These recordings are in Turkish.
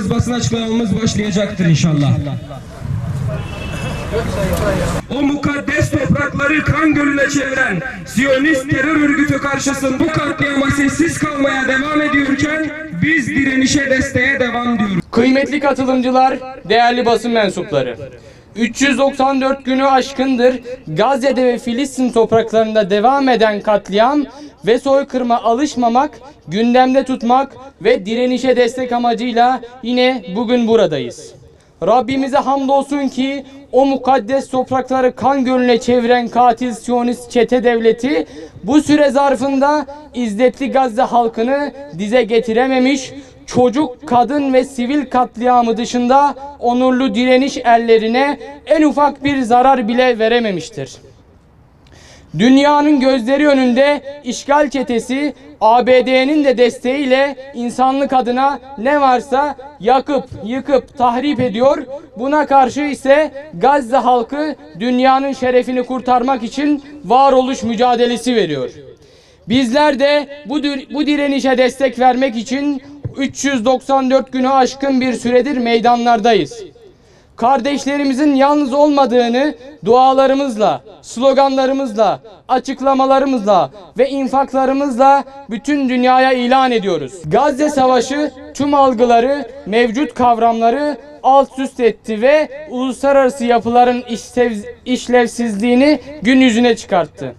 Basın açıklamamız başlayacaktır inşallah. O mukaddes toprakları kan gölüne çeviren Siyonist terör örgütü karşısında bu katliama sessiz kalmaya devam ediyorken biz direnişe, desteğe devam diyoruz. Kıymetli katılımcılar, değerli basın mensupları, 394 günü aşkındır Gazze'de ve Filistin topraklarında devam eden katliam ve soykırıma alışmamak, gündemde tutmak ve direnişe destek amacıyla yine bugün buradayız. Rabbimize hamdolsun ki o mukaddes toprakları kan gölüne çeviren katil Siyonist çete devleti bu süre zarfında izzetli Gazze halkını dize getirememiş, çocuk, kadın ve sivil katliamı dışında onurlu direniş erlerine en ufak bir zarar bile verememiştir. Dünyanın gözleri önünde işgal çetesi ABD'nin de desteğiyle insanlık adına ne varsa yakıp, yıkıp, tahrip ediyor. Buna karşı ise Gazze halkı dünyanın şerefini kurtarmak için varoluş mücadelesi veriyor. Bizler de bu direnişe destek vermek için 394 günü aşkın bir süredir meydanlardayız. Kardeşlerimizin yalnız olmadığını dualarımızla, sloganlarımızla, açıklamalarımızla ve infaklarımızla bütün dünyaya ilan ediyoruz. Gazze Savaşı tüm algıları, mevcut kavramları alt üst etti ve uluslararası yapıların işlevsizliğini gün yüzüne çıkarttı.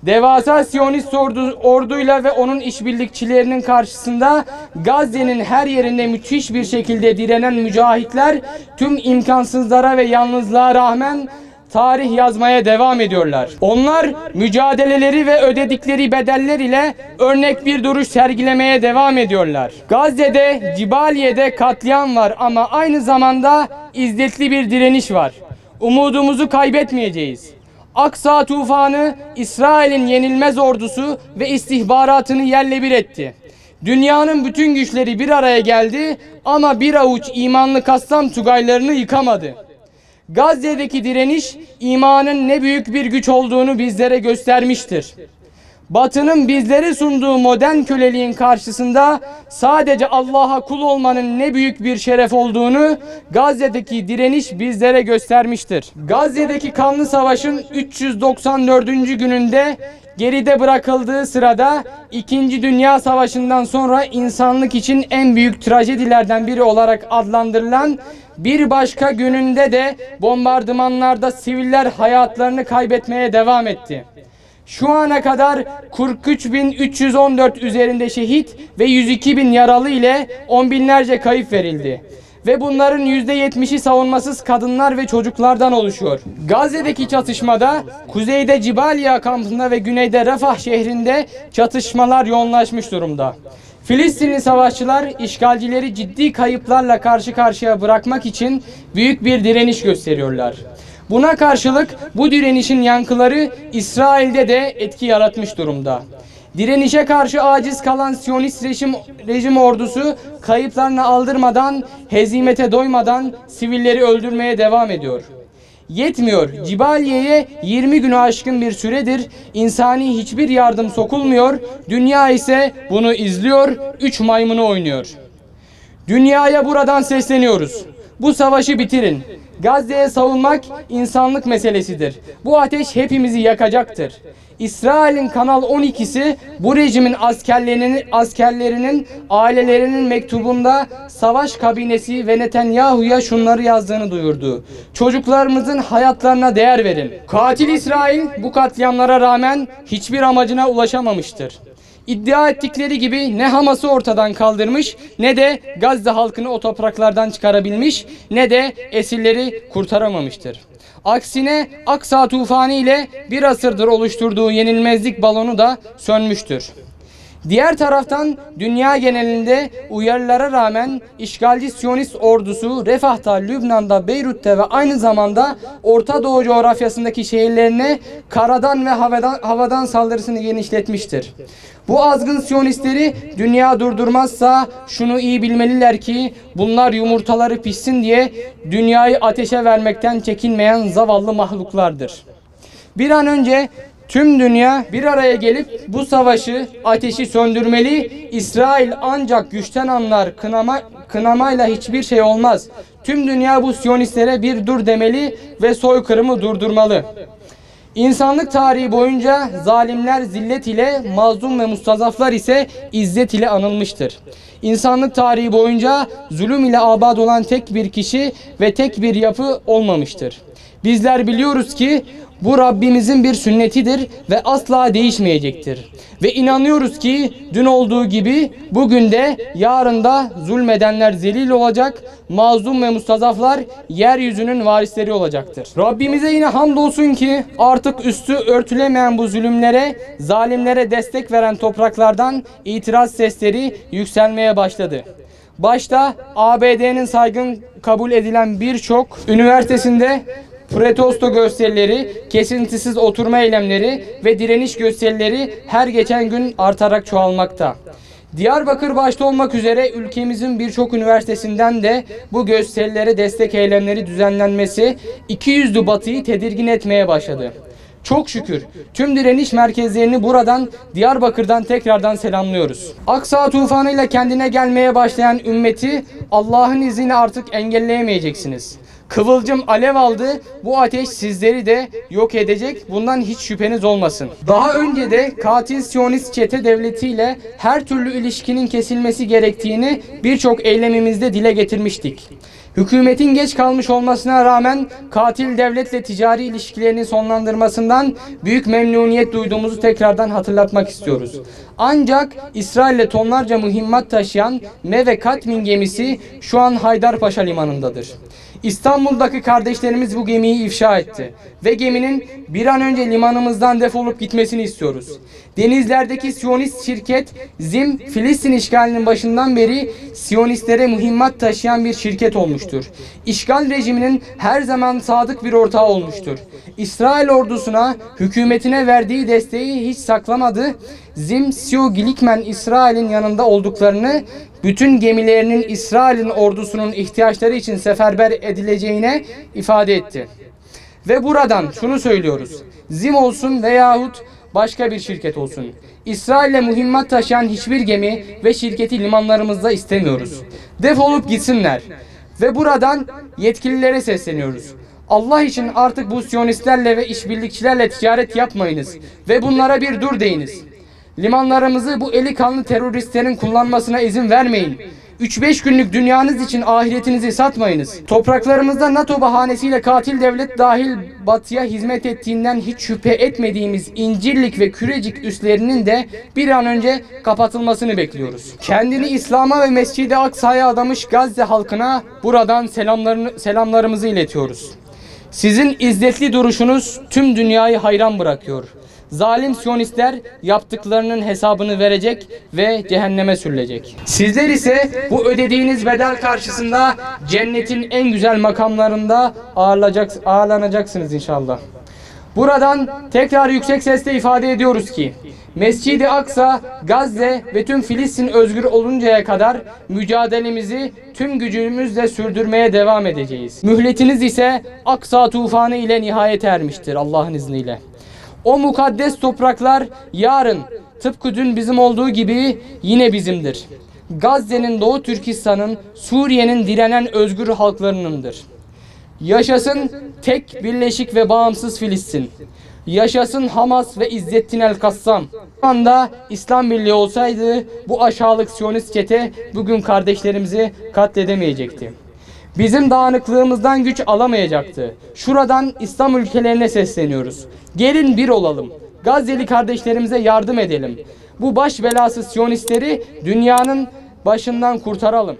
Devasa Siyonist orduyla ve onun işbirlikçilerinin karşısında Gazze'nin her yerinde müthiş bir şekilde direnen mücahitler tüm imkansızlara ve yalnızlığa rağmen tarih yazmaya devam ediyorlar. Onlar mücadeleleri ve ödedikleri bedeller ile örnek bir duruş sergilemeye devam ediyorlar. Gazze'de, Cibaliye'de katliam var ama aynı zamanda izzetli bir direniş var. Umudumuzu kaybetmeyeceğiz. Aksa tufanı İsrail'in yenilmez ordusu ve istihbaratını yerle bir etti. Dünyanın bütün güçleri bir araya geldi ama bir avuç imanlı Kassam tugaylarını yıkamadı. Gazze'deki direniş imanın ne büyük bir güç olduğunu bizlere göstermiştir. Batı'nın bizlere sunduğu modern köleliğin karşısında sadece Allah'a kul olmanın ne büyük bir şeref olduğunu Gazze'deki direniş bizlere göstermiştir. Gazze'deki kanlı savaşın 394. gününde geride bırakıldığı sırada 2. Dünya Savaşı'ndan sonra insanlık için en büyük trajedilerden biri olarak adlandırılan bir başka gününde de bombardımanlarda siviller hayatlarını kaybetmeye devam etti. Şu ana kadar 43.314 üzerinde şehit ve 102.000 yaralı ile on binlerce kayıp verildi. Ve bunların %70'i savunmasız kadınlar ve çocuklardan oluşuyor. Gazze'deki çatışmada kuzeyde Cibaliye kampında ve güneyde Refah şehrinde çatışmalar yoğunlaşmış durumda. Filistinli savaşçılar işgalcileri ciddi kayıplarla karşı karşıya bırakmak için büyük bir direniş gösteriyorlar. Buna karşılık bu direnişin yankıları İsrail'de de etki yaratmış durumda. Direnişe karşı aciz kalan Siyonist rejim ordusu kayıplarını aldırmadan, hezimete doymadan sivilleri öldürmeye devam ediyor. Yetmiyor. Cibaliye'ye 20 günü aşkın bir süredir insani hiçbir yardım sokulmuyor. Dünya ise bunu izliyor, 3 maymunu oynuyor. Dünyaya buradan sesleniyoruz. Bu savaşı bitirin. Gazze'ye savunmak insanlık meselesidir. Bu ateş hepimizi yakacaktır. İsrail'in Kanal 12'si bu rejimin askerlerinin ailelerinin mektubunda savaş kabinesi ve Netanyahu'ya şunları yazdığını duyurdu. Çocuklarımızın hayatlarına değer verin. Katil İsrail bu katliamlara rağmen hiçbir amacına ulaşamamıştır. İddia ettikleri gibi ne Hamas'ı ortadan kaldırmış, ne de Gazze halkını o topraklardan çıkarabilmiş, ne de esirleri kurtaramamıştır. Aksine Aksa tufanı ile bir asırdır oluşturduğu yenilmezlik balonu da sönmüştür. Diğer taraftan dünya genelinde uyarılara rağmen işgalci Siyonist ordusu Refah'ta, Lübnan'da, Beyrut'te ve aynı zamanda Orta Doğu coğrafyasındaki şehirlerine karadan ve havadan saldırısını genişletmiştir. Bu azgın Siyonistleri dünya durdurmazsa şunu iyi bilmeliler ki bunlar yumurtaları pişsin diye dünyayı ateşe vermekten çekinmeyen zavallı mahluklardır. Bir an önce Tüm dünya bir araya gelip bu savaşı, ateşi söndürmeli. İsrail ancak güçten anlar, kınamayla hiçbir şey olmaz. Tüm dünya bu Siyonistlere bir dur demeli ve soykırımı durdurmalı. İnsanlık tarihi boyunca zalimler zillet ile, mazlum ve mustazaflar ise izzet ile anılmıştır. İnsanlık tarihi boyunca zulüm ile abad olan tek bir kişi ve tek bir yapı olmamıştır. Bizler biliyoruz ki bu Rabbimizin bir sünnetidir ve asla değişmeyecektir. Ve inanıyoruz ki dün olduğu gibi bugün de yarın da zulmedenler zelil olacak, mazlum ve mustazaflar yeryüzünün varisleri olacaktır. Rabbimize yine hamdolsun ki artık üstü örtülemeyen bu zulümlere, zalimlere destek veren topraklardan itiraz sesleri yükselmeye başladı. Başta ABD'nin saygın kabul edilen birçok üniversitesinde protesto gösterileri, kesintisiz oturma eylemleri ve direniş gösterileri her geçen gün artarak çoğalmakta. Diyarbakır başta olmak üzere ülkemizin birçok üniversitesinden de bu gösterilere destek eylemleri düzenlenmesi ikiyüzlü Batı'yı tedirgin etmeye başladı. Çok şükür tüm direniş merkezlerini buradan Diyarbakır'dan tekrardan selamlıyoruz. Aksa tufanıyla kendine gelmeye başlayan ümmeti Allah'ın izniyle artık engelleyemeyeceksiniz. Kıvılcım alev aldı. Bu ateş sizleri de yok edecek. Bundan hiç şüpheniz olmasın. Daha önce de katil Siyonist çete devletiyle her türlü ilişkinin kesilmesi gerektiğini birçok eylemimizde dile getirmiştik. Hükümetin geç kalmış olmasına rağmen katil devletle ticari ilişkilerini sonlandırmasından büyük memnuniyet duyduğumuzu tekrardan hatırlatmak istiyoruz. Ancak İsrail'le tonlarca mühimmat taşıyan Meve Katmin gemisi şu an Haydarpaşa limanındadır. İstanbul'daki kardeşlerimiz bu gemiyi ifşa etti ve geminin bir an önce limanımızdan defolup gitmesini istiyoruz. Denizlerdeki Siyonist şirket ZIM, Filistin işgalinin başından beri Siyonistlere mühimmat taşıyan bir şirket olmuştur. İşgal rejiminin her zaman sadık bir ortağı olmuştur. İsrail ordusuna, hükümetine verdiği desteği hiç saklamadı. ZIM, Sio Glickman İsrail'in yanında olduklarını, bütün gemilerinin İsrail'in ordusunun ihtiyaçları için seferber edileceğine ifade etti. Ve buradan şunu söylüyoruz. ZIM olsun veyahut başka bir şirket olsun, İsrail'le mühimmat taşıyan hiçbir gemi ve şirketi limanlarımızda istemiyoruz. Defolup gitsinler. Ve buradan yetkililere sesleniyoruz. Allah için artık bu Siyonistlerle ve işbirlikçilerle ticaret yapmayınız ve bunlara bir dur deyiniz. Limanlarımızı bu eli kanlı teröristlerin kullanmasına izin vermeyin. 3-5 günlük dünyanız için ahiretinizi satmayınız. Topraklarımızda NATO bahanesiyle katil devlet dahil Batı'ya hizmet ettiğinden hiç şüphe etmediğimiz İncirlik ve Kürecik üslerinin de bir an önce kapatılmasını bekliyoruz. Kendini İslam'a ve Mescid-i Aksa'ya adamış Gazze halkına buradan selamlarımızı iletiyoruz. Sizin izzetli duruşunuz tüm dünyayı hayran bırakıyor. Zalim Siyonistler yaptıklarının hesabını verecek ve cehenneme sürülecek. Sizler ise bu ödediğiniz bedel karşısında cennetin en güzel makamlarında ağırlanacaksınız inşallah. Buradan tekrar yüksek sesle ifade ediyoruz ki Mescid-i Aksa, Gazze ve tüm Filistin özgür oluncaya kadar mücadelemizi tüm gücümüzle sürdürmeye devam edeceğiz. Mühletiniz ise Aksa tufanı ile nihayete ermiştir Allah'ın izniyle. O mukaddes topraklar yarın tıpkı dün bizim olduğu gibi yine bizimdir. Gazze'nin, Doğu Türkistan'ın, Suriye'nin direnen özgür halklarınındır. Yaşasın tek, birleşik ve bağımsız Filistin. Yaşasın Hamas ve İzzettin el-Kassam. Şu anda İslam Birliği olsaydı bu aşağılık Siyonist çete bugün kardeşlerimizi katledemeyecekti. Bizim dağınıklığımızdan güç alamayacaktı. Şuradan İslam ülkelerine sesleniyoruz. Gelin bir olalım. Gazze'li kardeşlerimize yardım edelim. Bu baş belası Siyonistleri dünyanın başından kurtaralım.